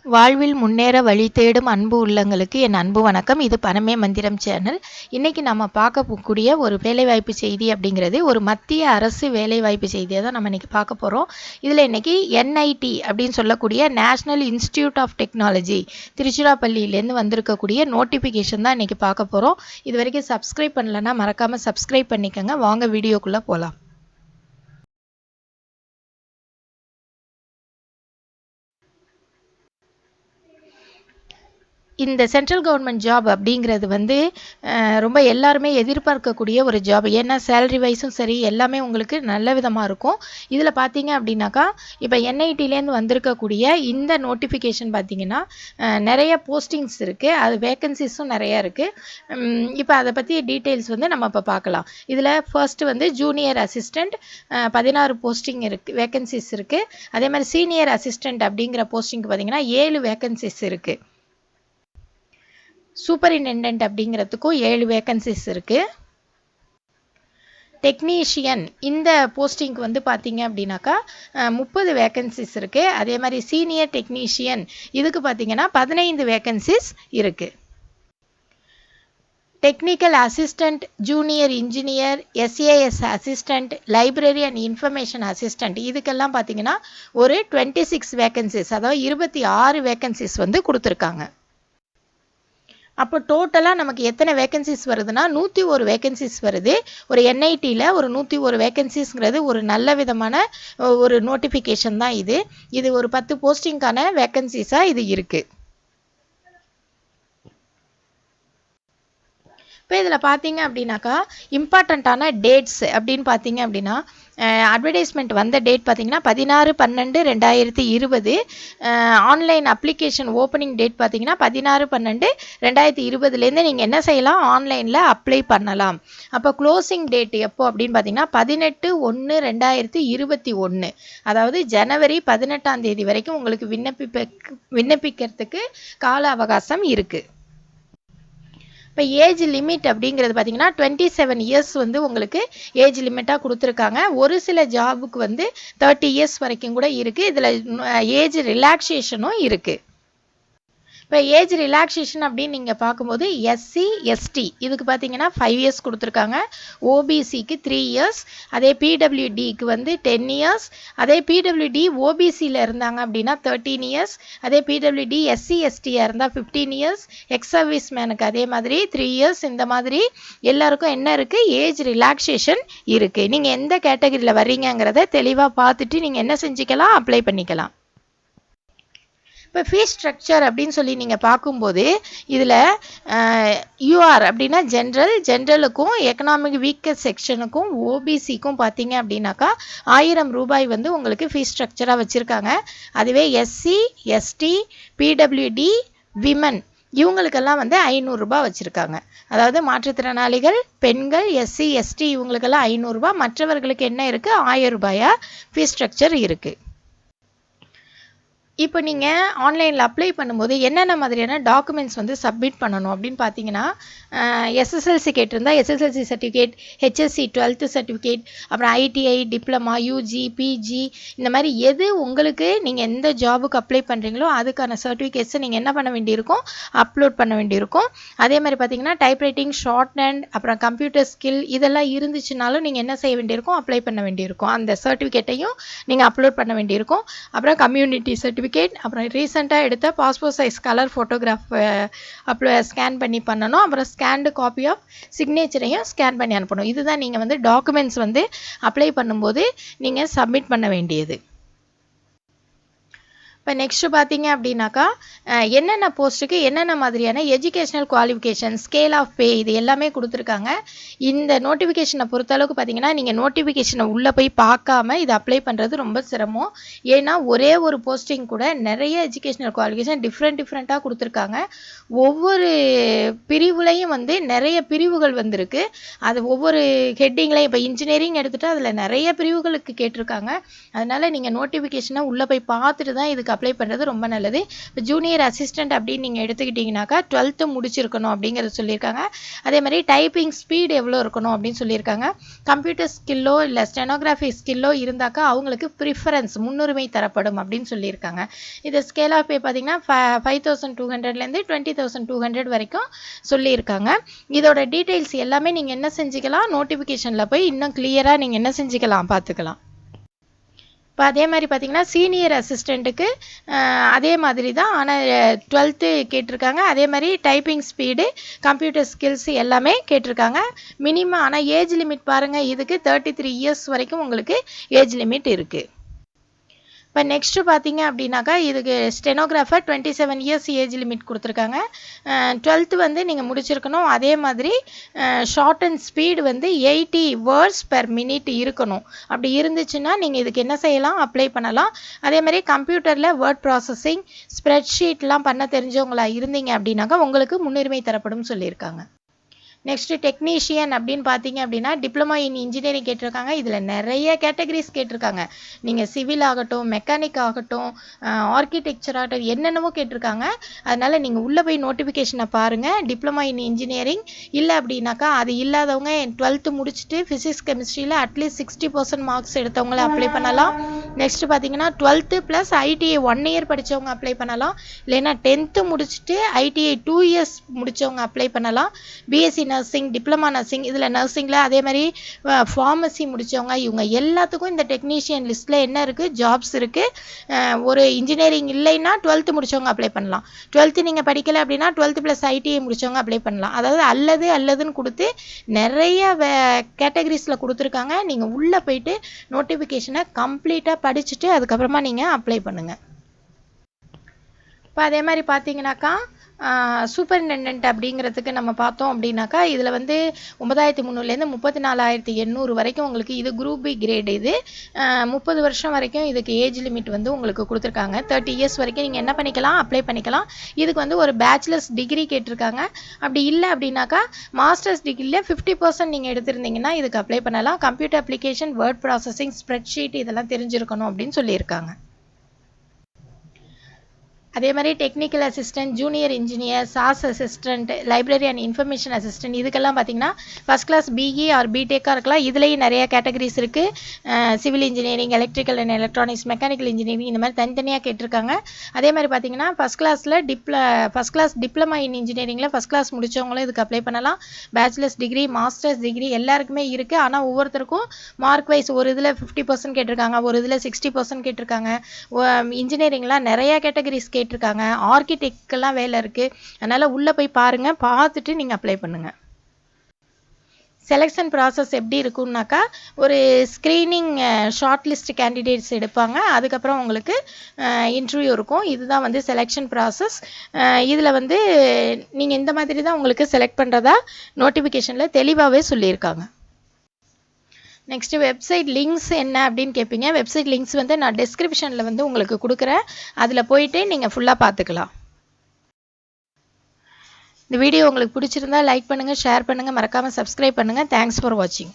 வாழ்வில் முன்னேற வழி தேடும் அன்பு உள்ளங்களுக்கு என் அன்பு வணக்கம். இது பணமே மந்திரம் சேனல். இன்னைக்கு நம்ம பார்க்கக்கூடிய ஒரு வேலைவாய்ப்பு செய்தி அப்படிங்கிறது ஒரு மத்திய அரசு வேலைவாய்ப்பு செய்தியை தான் நம்ம இன்னைக்கு பார்க்க போகிறோம். இதில் இன்னைக்கு NIT அப்படின்னு சொல்லக்கூடிய நேஷ்னல் இன்ஸ்டிடியூட் ஆஃப் டெக்னாலஜி திருச்சிராப்பள்ளியிலேருந்து வந்திருக்கக்கூடிய நோட்டிஃபிகேஷன் தான் இன்னைக்கு பார்க்க போகிறோம். இது வரைக்கும் சப்ஸ்கிரைப் பண்ணலன்னா மறக்காமல் சப்ஸ்கிரைப் பண்ணிக்கோங்க. வாங்க வீடியோக்குள்ளே போகலாம். இந்த சென்ட்ரல் கவர்மெண்ட் ஜாப் அப்படிங்கிறது வந்து ரொம்ப எல்லாருமே எதிர்பார்க்கக்கூடிய ஒரு ஜாப். ஏன்னா சேலரி வைஸும் சரி எல்லாமே உங்களுக்கு நல்ல விதமாக இருக்கும். இதில் பார்த்தீங்க அப்படின்னாக்கா இப்போ NITலேருந்து வந்திருக்கக்கூடிய இந்த நோட்டிஃபிகேஷன் பார்த்தீங்கன்னா நிறைய போஸ்டிங்ஸ் இருக்குது, அது வேக்கன்சிஸும் நிறையா இருக்குது. இப்போ அதை பற்றி டீட்டெயில்ஸ் வந்து நம்ம இப்போ பார்க்கலாம். இதில் ஃபர்ஸ்ட் வந்து ஜூனியர் அசிஸ்டண்ட் 16 போஸ்டிங் இருக்குது, வேக்கன்சிஸ் இருக்குது. அதே மாதிரி சீனியர் அசிஸ்டண்ட் அப்படிங்கிற போஸ்டிங்க்கு பார்த்தீங்கன்னா 7 வேக்கன்சிஸ் இருக்குது. சூப்பரிண்டெண்டன்ட் அப்படிங்கிறதுக்கும் 7 வேக்கன்சிஸ் இருக்குது. டெக்னீஷியன் இந்த போஸ்டிங்க்கு வந்து பார்த்தீங்க அப்படின்னாக்கா 30 வேக்கன்சிஸ் இருக்குது. அதே மாதிரி சீனியர் டெக்னீஷியன் இதுக்கு பார்த்தீங்கன்னா 15 வேக்கன்சிஸ் இருக்குது. Technical assistant, junior engineer, SAS assistant, library and information assistant இதுக்கெல்லாம் பார்த்தீங்கன்னா ஒரு 26 வேக்கன்சிஸ், அதாவது 26 வேக்கன்சிஸ் வந்து கொடுத்துருக்காங்க. அப்போ டோட்டலாக நமக்கு எத்தனை வேக்கன்சிஸ் வருதுன்னா 101 வேக்கன்சிஸ் வருது. ஒரு NITயில் ஒரு 101 வேக்கன்சிஸ்ங்கிறது ஒரு நல்ல விதமான ஒரு நோட்டிஃபிகேஷன் தான் இது. இது ஒரு 10 போஸ்டிங்கான வேக்கன்சிஸாக இது இருக்குது. இப்போ இதில் பார்த்தீங்க அப்படின்னாக்கா இம்பார்ட்டண்ட்டான டேட்ஸ் அப்படின்னு பார்த்தீங்க அப்படின்னா அட்வர்டைஸ்மெண்ட் வந்த டேட் பார்த்தீங்கன்னா 16/12/2020. ஆன்லைன் அப்ளிகேஷன் ஓப்பனிங் டேட் பார்த்தீங்கன்னா 16/12/2020லேருந்து நீங்கள் என்ன செய்யலாம், ஆன்லைனில் அப்ளை பண்ணலாம். அப்போ க்ளோசிங் டேட் எப்போ அப்படின்னு பார்த்தீங்கன்னா 18/1/2021, அதாவது ஜனவரி 18ஆம் தேதி வரைக்கும் உங்களுக்கு விண்ணப்பிக்கிறதுக்கு கால அவகாசம் இருக்குது. இப்போ ஏஜ் லிமிட் அப்படிங்கிறது பார்த்தீங்கன்னா 27 இயர்ஸ் வந்து உங்களுக்கு ஏஜ் லிமிட்டாக கொடுத்துருக்காங்க. ஒரு சில ஜாபுக்கு வந்து 30 இயர்ஸ் வரைக்கும் கூட இருக்குது. இதில் ஏஜ் ரிலாக்ஸேஷனும் இருக்குது. இப்போ ஏஜ் ரிலாக்ஸேஷன் அப்படின்னு நீங்கள் பார்க்கும்போது SC ST இதுக்கு பார்த்தீங்கன்னா 5 இயர்ஸ் கொடுத்துருக்காங்க. OBCக்கு 3 இயர்ஸ், அதே PWDக்கு வந்து 10 இயர்ஸ், அதே PWD OBCயில் இருந்தாங்க அப்படின்னா 13 இயர்ஸ், அதே PWD SC STயாக இருந்தால் 15 இயர்ஸ், எக்ஸ் சர்வீஸ் மேனுக்கு அதே மாதிரி 3 இயர்ஸ். இந்த மாதிரி எல்லாருக்கும் என்ன இருக்குது, ஏஜ் ரிலாக்ஸேஷன் இருக்குது. நீங்கள் எந்த கேட்டகரியில் வர்றீங்கிறத தெளிவாக பார்த்துட்டு நீங்கள் என்ன செஞ்சுக்கலாம், அப்ளை பண்ணிக்கலாம். இப்போ ஃபீஸ் ஸ்ட்ரக்சர் அப்படின்னு சொல்லி நீங்கள் பார்க்கும்போது இதில் UR அப்படின்னா ஜென்ரலுக்கும் எக்கனாமிக் வீக்கர் செக்ஷனுக்கும் OBCக்கும் பார்த்தீங்க அப்படின்னாக்கா 1000 ரூபாய் வந்து உங்களுக்கு ஃபீஸ் ஸ்ட்ரக்சராக வச்சுருக்காங்க. அதுவே SC ST PWD விமன் இவங்களுக்கெல்லாம் வந்து 500 ரூபாய் வச்சுருக்காங்க. அதாவது மாற்றுத்திறனாளிகள், பெண்கள், SC ST இவங்களுக்கெல்லாம் 500 ரூபாய், மற்றவர்களுக்கு என்ன இருக்குது 1000 ரூபாயா ஃபீஸ் ஸ்ட்ரக்சர் இருக்குது. இப்போ நீங்கள் ஆன்லைனில் அப்ளை பண்ணும்போது என்னென்ன மாதிரியான டாக்குமெண்ட்ஸ் வந்து சப்மிட் பண்ணணும் அப்படின்னு பார்த்தீங்கன்னா SSLC கேட்டிருந்தால் SSLC certificate, HSC 12th certificate, அப்புறம் ITI, டிப்ளமா, UG, PG இந்த மாதிரி எது உங்களுக்கு நீங்கள் எந்த ஜாபுக்கு அப்ளை பண்ணுறீங்களோ அதுக்கான சர்டிஃபிகேட்ஸை நீங்கள் என்ன பண்ண வேண்டியிருக்கும், அப்லோட் பண்ண வேண்டியிருக்கும். அதே மாதிரி பார்த்தீங்கன்னா டைப்ரைட்டிங், ஷார்ட் ஹேண்ட், அப்புறம் கம்ப்யூட்டர் ஸ்கில் இதெல்லாம் இருந்துச்சுனாலும் நீங்கள் என்ன செய்ய வேண்டியிருக்கும், அப்ளை பண்ண வேண்டியிருக்கும். அந்த சர்டிஃபிகேட்டையும் நீங்கள் அப்லோட் பண்ண வேண்டியிருக்கும். அப்புறம் கம்யூனிட்டி சர்டிஃபிகேட், அப்புறம் ரீசெண்டாக எடுத்த passport size colour photograph scan பண்ணி பண்ணணும். அப்புறம் ஸ்கேன்டு காப்பி ஆஃப் சிக்னேச்சரையும் ஸ்கேன் பண்ணி அனுப்பணும். இதுதான் நீங்கள் வந்து டாக்குமெண்ட்ஸ் வந்து அப்ளை பண்ணும்போது நீங்கள் சப்மிட் பண்ண வேண்டியது. இப்போ நெக்ஸ்ட்டு பார்த்தீங்க அப்படின்னாக்கா என்னென்ன போஸ்ட்டுக்கு என்னென்ன மாதிரியான educational qualification, scale of pay இது எல்லாமே கொடுத்துருக்காங்க. இந்த நோட்டிஃபிகேஷனை பொறுத்தளவுக்கு பார்த்தீங்கன்னா நீங்கள் நோட்டிஃபிகேஷனை உள்ளே போய் பார்க்காம இது அப்ளை பண்ணுறது ரொம்ப சிரமம். ஏன்னா ஒரே ஒரு போஸ்டிங் கூட நிறைய எஜுகேஷ்னல் குவாலிஃபிகேஷன் டிஃப்ரெண்ட்டாக கொடுத்துருக்காங்க. ஒவ்வொரு பிரிவுலையும் வந்து நிறைய பிரிவுகள் வந்திருக்கு. அது ஒவ்வொரு ஹெட்டிங்லையும் இப்போ இன்ஜினியரிங் எடுத்துகிட்டா அதில் நிறைய பிரிவுகளுக்கு கேட்டிருக்காங்க. அதனால் நீங்கள் நோட்டிஃபிகேஷனை உள்ளே போய் பார்த்துட்டு தான் இதுக்கு அப்ளை பண்ணுறது ரொம்ப நல்லது. இப்போ ஜூனியர் அசிஸ்டன்ட் அப்படின்னு நீங்கள் எடுத்துக்கிட்டிங்கனாக்கா 12th முடிச்சிருக்கணும் அப்படிங்கிறத சொல்லியிருக்காங்க. அதே மாதிரி டைப்பிங் ஸ்பீடு எவ்வளோ இருக்கணும் அப்படின்னு சொல்லியிருக்காங்க. கம்ப்யூட்டர் ஸ்கில்லோ இல்லை ஸ்டெனோகிராஃபி ஸ்கில்லோ இருந்தாக்கா அவங்களுக்கு ப்ரிஃபரன்ஸ் முன்னுரிமை தரப்படும் அப்படின்னு சொல்லியிருக்காங்க. இது ஸ்கேல் ஆஃப் பே பார்த்தீங்கன்னா 5200லேருந்து 20,200 வரைக்கும் சொல்லியிருக்காங்க. இதோட டீட்டெயில்ஸ் எல்லாமே நீங்கள் என்ன செஞ்சுக்கலாம், நோட்டிஃபிகேஷனில் போய் இன்னும் கிளியராக நீங்கள் என்ன செஞ்சுக்கலாம் பார்த்துக்கலாம். இப்போ அதே மாதிரி பார்த்தீங்கன்னா சீனியர் அசிஸ்டண்ட்டுக்கு அதே மாதிரி தான், ஆனால் 12th கேட்டிருக்காங்க. அதே மாதிரி டைப்பிங் ஸ்பீடு, கம்ப்யூட்டர் ஸ்கில்ஸ் எல்லாமே கேட்டிருக்காங்க. மினிமம் ஆனால் ஏஜ் லிமிட் பாருங்கள், இதுக்கு 33 இயர்ஸ் வரைக்கும் உங்களுக்கு ஏஜ் லிமிட் இருக்குது. இப்போ நெக்ஸ்ட்டு பார்த்தீங்க அப்படின்னாக்கா இதுக்கு ஸ்டெனோகிராஃபர் 27 இயர்ஸ் ஏஜ் லிமிட் கொடுத்துருக்காங்க. 12th வந்து நீங்கள் முடிச்சிருக்கணும். அதே மாதிரி ஷார்ட் அண்ட் ஸ்பீடு வந்து 80 வேர்ட்ஸ் பெர் மினிட் இருக்கணும். அப்படி இருந்துச்சுன்னா நீங்கள் இதுக்கு என்ன செய்யலாம், அப்ளை பண்ணலாம். அதே மாதிரி கம்ப்யூட்டரில் வேர்ட் ப்ராசஸிங், ஸ்ப்ரெட்ஷீட்லாம் பண்ண தெரிஞ்சவங்களா இருந்தீங்க அப்படின்னாக்கா உங்களுக்கு முன்னுரிமை தரப்படும் சொல்லியிருக்காங்க. நெக்ஸ்ட்டு டெக்னீஷியன் அப்படின்னு பார்த்தீங்க அப்படின்னா டிப்ளமா இன் இன்ஜினியரிங் கேட்டிருக்காங்க. இதில் நிறைய கேட்டகரிஸ் கேட்டிருக்காங்க. நீங்கள் சிவில் ஆகட்டும், மெக்கானிக் ஆகட்டும், ஆர்கிடெக்சர் ஆகட்டும், என்னென்னவோ கேட்டிருக்காங்க. அதனால் நீங்கள் உள்ளே போய் நோட்டிஃபிகேஷனை பாருங்கள். டிப்ளமா இன் இன்ஜினியரிங் இல்லை அப்படின்னாக்கா அது இல்லாதவங்க 12th முடிச்சுட்டு ஃபிசிக்ஸ் கெமிஸ்ட்ரியில் அட்லீஸ்ட் 60% மார்க்ஸ் எடுத்தவங்கள அப்ளை பண்ணலாம். நெக்ஸ்ட்டு பார்த்தீங்கன்னா 12th ப்ளஸ் ஐடிஐ 1 இயர் படித்தவங்க அப்ளை பண்ணலாம். இல்லைன்னா 10th முடிச்சுட்டு ஐடிஐ 2 இயர்ஸ் முடித்தவங்க அப்ளை பண்ணலாம். பிஎஸ்சி நர்சிங், டிப்ளமா நர்சிங், இதில் நர்சிங்கில் அதே மாதிரி ஃபார்மசி முடித்தவங்க, இவங்க எல்லாத்துக்கும் இந்த டெக்னீஷியன் லிஸ்ட்டில் என்ன இருக்குது, ஜாப்ஸ் இருக்குது. ஒரு இன்ஜினியரிங் இல்லைன்னா 12th முடித்தவங்க அப்ளை பண்ணலாம். 12th நீங்கள் படிக்கலை அப்படின்னா 12th ப்ளஸ் ஐடிஐ முடித்தவங்க அப்ளை பண்ணலாம். அதாவது அல்லதுன்னு கொடுத்து நிறைய கேட்டகரிஸில் கொடுத்துருக்காங்க. நீங்கள் உள்ளே போயிட்டு நோட்டிஃபிகேஷனை கம்ப்ளீட்டாக படிச்சுட்டு அதுக்கப்புறமா நீங்கள் அப்ளை பண்ணுங்கள். இப்போ அதே மாதிரி பார்த்தீங்கன்னாக்கா சூப்பரிண்டெண்டன்ட் அப்படிங்கிறதுக்கு நம்ம பார்த்தோம் அப்படின்னாக்கா இதில் வந்து 9,300லேருந்து 34,800 வரைக்கும் உங்களுக்கு இது குரூப் பி கிரேடு. இது 30 வருஷம் வரைக்கும் இதுக்கு ஏஜ் லிமிட் வந்து உங்களுக்கு கொடுத்துருக்காங்க. 30 இயர்ஸ் வரைக்கும் நீங்கள் என்ன பண்ணிக்கலாம், அப்ளை பண்ணிக்கலாம். இதுக்கு வந்து ஒரு பேச்சுலர்ஸ் டிகிரி கேட்டிருக்காங்க. அப்படி இல்லை அப்படின்னாக்கா மாஸ்டர்ஸ் டிகிரியில் 50% நீங்கள் எடுத்திருந்தீங்கன்னா இதுக்கு அப்ளை பண்ணலாம். Computer application, word processing, spreadsheet இதெல்லாம் தெரிஞ்சிருக்கணும் அப்படின்னு சொல்லியிருக்காங்க. அதே மாதிரி டெக்னிக்கல் அசிஸ்டன்ட், ஜூனியர் இன்ஜினியர், சாஸ் assistant, library and information assistant இதுக்கெல்லாம் பார்த்தீங்கன்னா ஃபஸ்ட் கிளாஸ் பிஇ ஆர் பிடெக்காக இருக்கலாம். இதுலேயும் நிறைய கேட்டகரிஸ் இருக்குது. Civil engineering, electrical and electronics, mechanical engineering இந்த மாதிரி தனித்தனியாக கேட்டிருக்காங்க. அதே மாதிரி பார்த்தீங்கன்னா ஃபஸ்ட் கிளாஸ் டிப்ளமா இன் இன்ஜினியரிங்கில் ஃபஸ்ட் கிளாஸ் முடித்தவங்களும் இதுக்கு அப்ளை பண்ணலாம். பேச்சுலர்ஸ் டிகிரி, மாஸ்டர்ஸ் டிகிரி எல்லாருக்குமே இருக்குது. ஆனால் ஒவ்வொருத்தருக்கும் மார்க் வைஸ் ஒரு இதில் 50% கேட்டிருக்காங்க, ஒரு இதில் 60% கேட்டிருக்காங்க. இன்ஜினியரிங்லாம் நிறைய கேட்டகரிஸ் கேட்டிருக்காங்க. ஆர்கிடெக்ட்கெல்லாம் வேலை இருக்குது. அதனால் உள்ளே போய் பாருங்கள், பார்த்துட்டு நீங்கள் அப்ளை பண்ணுங்கள். செலெக்ஷன் ப்ராசஸ் எப்படி இருக்குன்னாக்கா ஒரு ஸ்க்ரீனிங் ஷார்ட் லிஸ்ட் கேண்டிடேட்ஸ் எடுப்பாங்க. அதுக்கப்புறம் உங்களுக்கு இன்டர்வியூ இருக்கும். இதுதான் வந்து செலெக்ஷன் ப்ராசஸ். இதில் வந்து நீங்கள் இந்த மாதிரி தான் உங்களுக்கு செலக்ட் பண்ணுறதா நோட்டிஃபிகேஷனில் தெளிவாகவே சொல்லியிருக்காங்க. நெக்ஸ்ட்டு வெப்சைட் லிங்க்ஸ் என்ன அப்படின்னு கேட்பீங்க. வெப்சைட் லிங்க்ஸ் வந்து நான் டிஸ்கிரிப்ஷனில் வந்து உங்களுக்கு கொடுக்குறேன். அதில் போயிட்டு நீங்கள் ஃபுல்லாக பார்த்துக்கலாம். இந்த வீடியோ உங்களுக்கு பிடிச்சிருந்தா லைக் பண்ணுங்கள், ஷேர் பண்ணுங்கள், மறக்காமல் சப்ஸ்கிரைப் பண்ணுங்கள். தேங்க்ஸ் ஃபார் வாட்சிங்.